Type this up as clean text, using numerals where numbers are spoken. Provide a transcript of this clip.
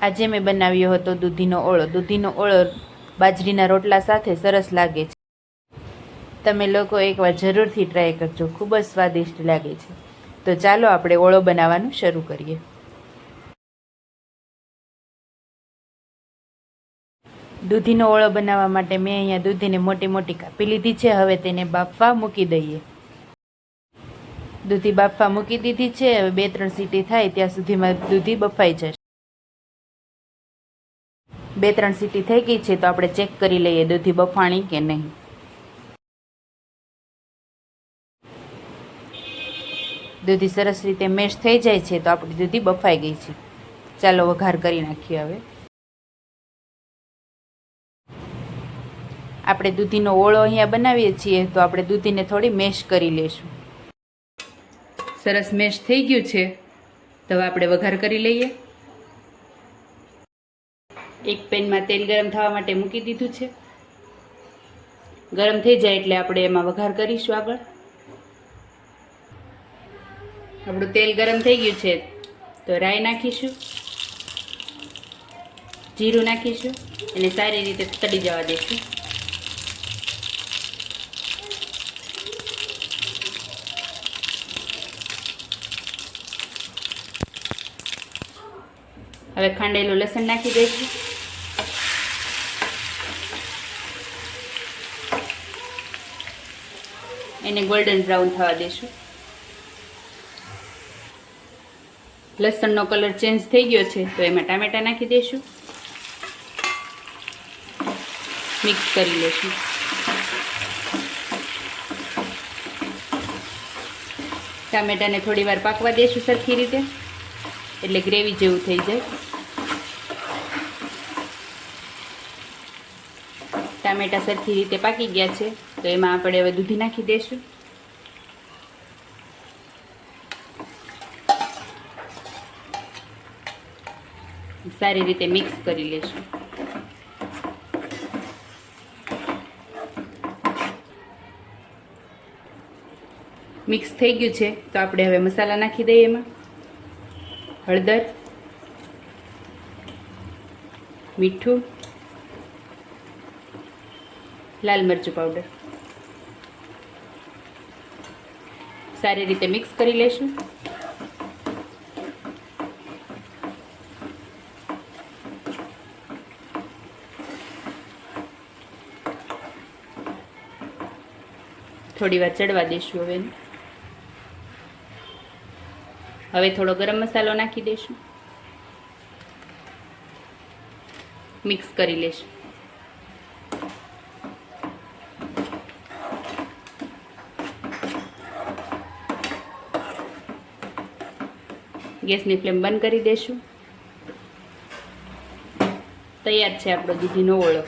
આજે મેં બનાવ્યો હતો દૂધીનો ઓળો. દૂધીનો ઓળો બાજરીના રોટલા સાથે સરસ લાગે છે. તમે લોકો એકવાર જરૂરથી ટ્રાય કરજો, ખૂબ જ સ્વાદિષ્ટ લાગે છે. તો ચાલો આપણે ઓળો બનાવવાનું શરૂ કરીએ. દૂધીનો ઓળો બનાવવા માટે મેં અહીંયા દૂધીને મોટી મોટી કાપી લીધી છે. હવે તેને બાફવા મૂકી દઈએ. દૂધી બાફવા મૂકી દીધી છે. હવે 2-3 સીટી થાય ત્યાં સુધીમાં દૂધી બફાઈ જશે. 2-3 સીટી થઈ ગઈ છે તો આપણે ચેક કરી લઈએ દૂધી બફાણી કે નહીં. દૂધી સરસ રીતે મેશ થઈ જાય છે તો આપણી દૂધી બફાઈ ગઈ છે. ચાલો વઘાર કરી નાખીએ. હવે આપણે દૂધીનો ઓળો અહીંયા બનાવીએ છીએ તો આપણે દૂધીને થોડી મેશ કરી લઈશું. સરસ મેશ થઈ ગયું છે તો હવે આપણે વઘાર કરી લઈએ. એક પેનમાં તેલ ગરમ થવા માટે મૂકી દીધું છે. ગરમ થઈ જાય એટલે આપણે એમાં વઘાર કરીશું. આગળ આપણું તેલ ગરમ થઈ ગયું છે તો રાઈ નાખીશું, જીરું નાખીશું અને સારી રીતે તળી જવા દઈશું. હવે ખાંડેલું લસણ નાખી દઈશું. એને ગોલ્ડન બ્રાઉન થવા દઈશું. લસણનો કલર ચેન્જ થઈ ગયો છે તો એમાં ટામેટાં નાખી દઈશું. મિક્સ કરી લઈશું. ટામેટાને થોડી વાર પાકવા દઈશું સરખી રીતે, એટલે ગ્રેવી જેવું થઈ જાય. ટામેટાં સરખી રીતે પાકી ગયા છે તો એમાં આપણે હવે દૂધી નાખી દઈશું. સારી રીતે મિક્સ કરી લઈશું. મિક્સ થઈ ગયું છે તો આપણે હવે મસાલા નાખી દઈએ. એમાં હળદર, મીઠું, લાલ મરચું પાવડર સારી રીતે મિક્સ કરી લઈશું. થોડી વાર ચડવા દઈશું. હવે થોડો ગરમ મસાલો નાખી દઈશું. મિક્સ કરી લઈશું. ગેસની ફ્લેમ બંધ કરી દઈશું. તૈયાર છે આપણો દૂધીનો ઓળો.